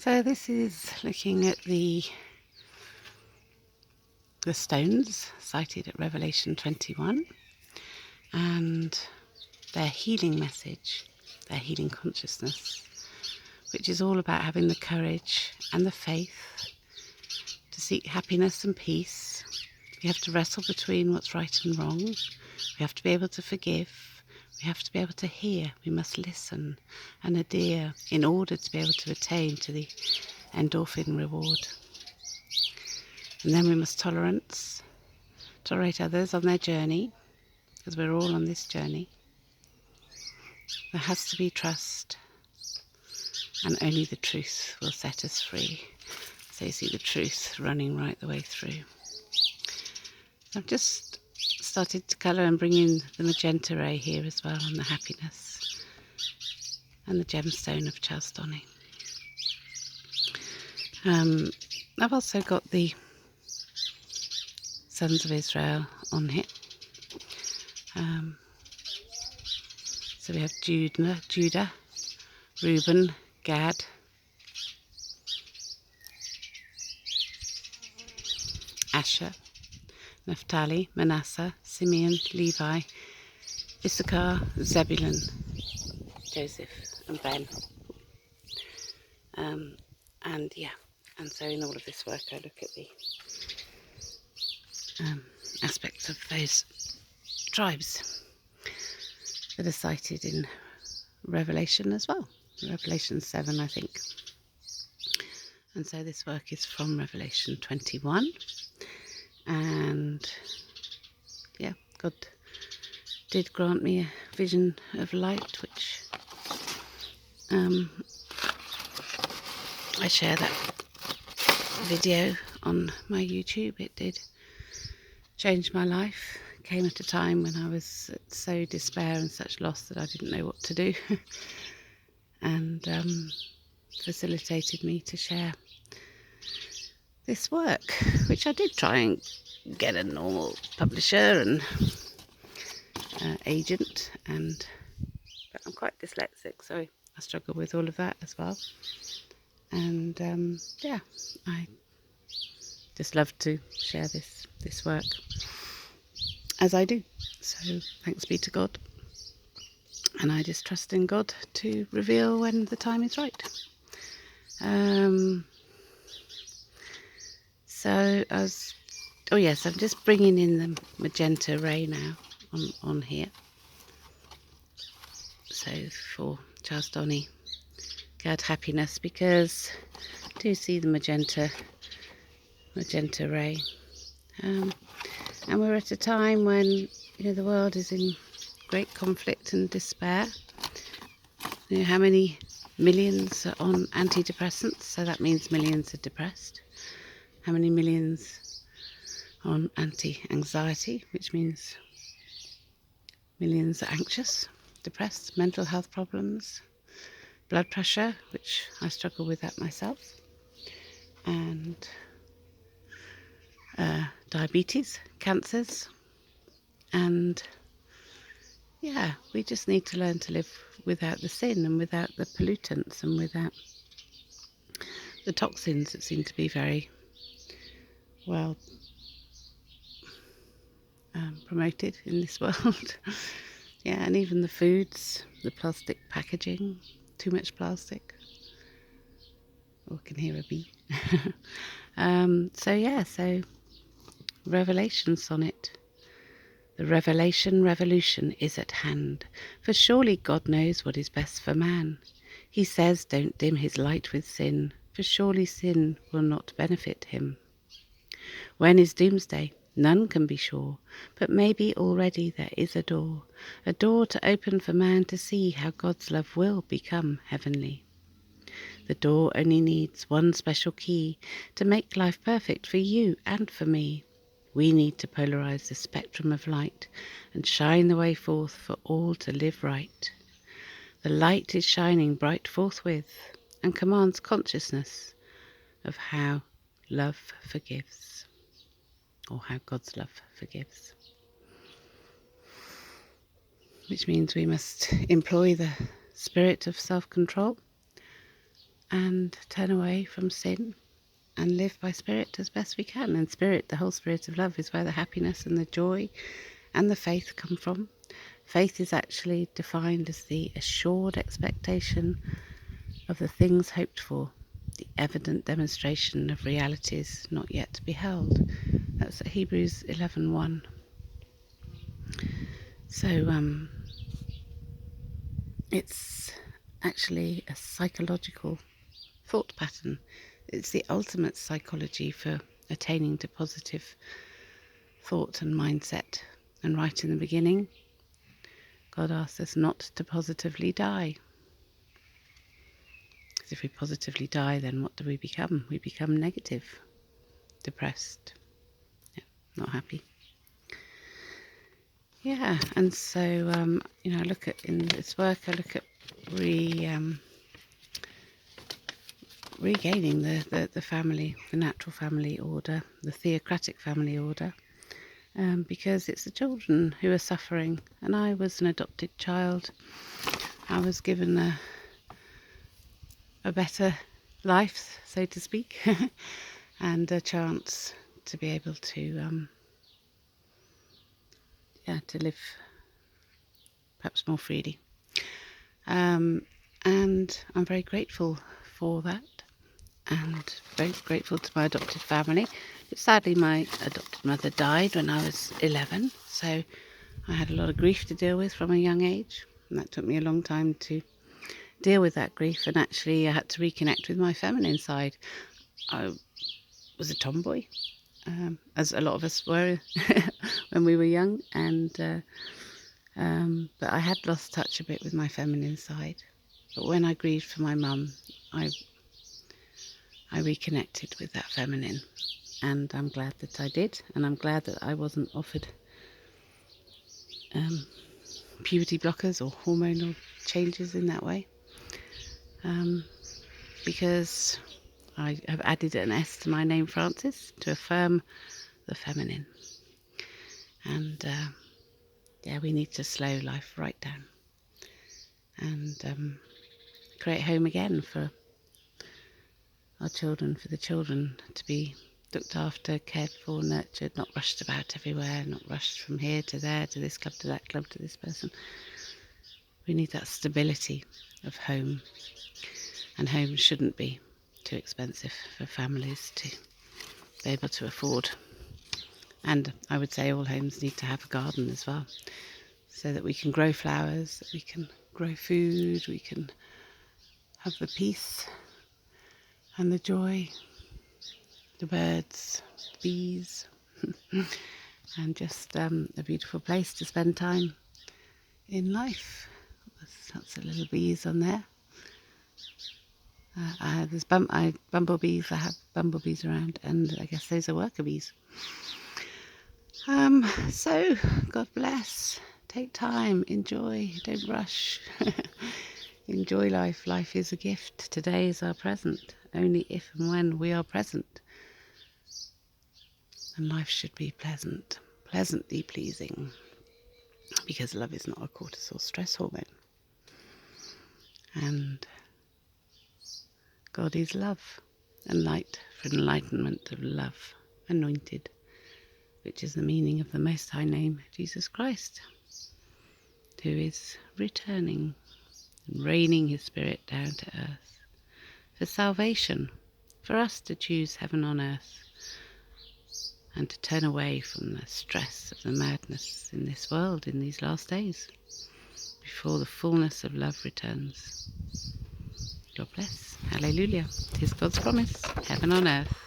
So this is looking at the stones cited at Revelation 21 and their healing message, their healing consciousness, which is all about having the courage and the faith to seek happiness and peace. We have to wrestle between what's right and wrong. We have to be able to forgive. We have to be able to hear. We must listen and adhere in order to be able to attain to the endorphin reward. And then we must tolerate others on their journey, because we're all on this journey. There has to be trust, and only the truth will set us free. So you see the truth running right the way through. I've just started to colour and bring in the magenta ray here as well on the happiness and the gemstone of Sonnet. I've also got the Sons of Israel on here. So we have Judah, Reuben, Gad, Asher, Naphtali, Manasseh, Simeon, Levi, Issachar, Zebulun, Joseph and Ben. And so in all of this work I look at the aspects of those tribes that are cited in Revelation as well. Revelation 7, I think. And so this work is from Revelation 21. And yeah, God did grant me a vision of light, which I share that video on my YouTube. It did change my life. It came at a time when I was at so despair and such loss that I didn't know what to do. And facilitated me to share this work, which I did try and get a normal publisher and agent, but I'm quite dyslexic, so I struggle with all of that as well. And I just love to share this work as I do. So thanks be to God, and I just trust in God to reveal when the time is right. I'm just bringing in the magenta ray now on here. So for Sonnet, Gad, happiness, because I do see the magenta ray, and we're at a time when the world is in great conflict and despair. How many millions are on antidepressants? So that means millions are depressed. How many millions on anti-anxiety, which means millions are anxious, depressed, mental health problems, blood pressure, which I struggle with that myself, and diabetes, cancers, and we just need to learn to live without the sin and without the pollutants and without the toxins that seem to be very well promoted in this world. And even the foods, the plastic packaging, too much plastic. Oh, I can hear a bee. So Revelation Sonnet. The revelation revolution is at hand, for surely God knows what is best for man. He says, don't dim his light with sin, for surely sin will not benefit him. When is doomsday? None can be sure, but maybe already there is a door to open for man to see how God's love will become heavenly. The door only needs one special key to make life perfect for you and for me. We need to polarize the spectrum of light and shine the way forth for all to live right. The light is shining bright forthwith and commands consciousness of how love forgives, or how God's love forgives. Which means we must employ the spirit of self-control and turn away from sin and live by Spirit as best we can. And Spirit, the whole Spirit of love, is where the happiness and the joy and the faith come from. Faith is actually defined as the assured expectation of the things hoped for, the evident demonstration of realities not yet beheld. That's at Hebrews 11:1. So it's actually a psychological thought pattern. It's the ultimate psychology for attaining to positive thought and mindset. And right in the beginning, God asked us not to positively die. Because if we positively die, then what do we become? We become negative, depressed, not happy. Yeah, and so, I look at, in this work, I look at regaining the family, the natural family order, the theocratic family order, because it's the children who are suffering. And I was an adopted child. I was given a better life, so to speak, and a chance to be able to live perhaps more freely. And I'm very grateful for that, and very grateful to my adopted family. But sadly, my adopted mother died when I was 11, so I had a lot of grief to deal with from a young age, and that took me a long time to deal with that grief. And actually, I had to reconnect with my feminine side. I was a tomboy, as a lot of us were when we were young, but I had lost touch a bit with my feminine side. But when I grieved for my mum, I reconnected with that feminine, and I'm glad that I did, and I'm glad that I wasn't offered puberty blockers or hormonal changes in that way, because I have added an S to my name, Frances, to affirm the feminine. And we need to slow life right down and create home again for our children, for the children to be looked after, cared for, nurtured, not rushed about everywhere, not rushed from here to there, to this club, to that club, to this person. We need that stability of home, and home shouldn't be too expensive for families to be able to afford. And I would say all homes need to have a garden as well, so that we can grow flowers, that we can grow food, we can have the peace and the joy, the birds, the bees, and just a beautiful place to spend time in life. There's lots of little bees on there. There's bumblebees. I have bumblebees around, and I guess those are worker bees. So God bless. Take time, enjoy, don't rush. Enjoy life. Life is a gift. Today is our present. Only if and when we are present. And life should be pleasant, pleasantly pleasing, because love is not a cortisol stress hormone. And God is love, and light for enlightenment of love, anointed, which is the meaning of the Most High name, Jesus Christ, who is returning and raining his Spirit down to earth for salvation, for us to choose heaven on earth and to turn away from the stress of the madness in this world in these last days before the fullness of love returns. God bless. Hallelujah. 'Tis God's promise. Heaven on earth.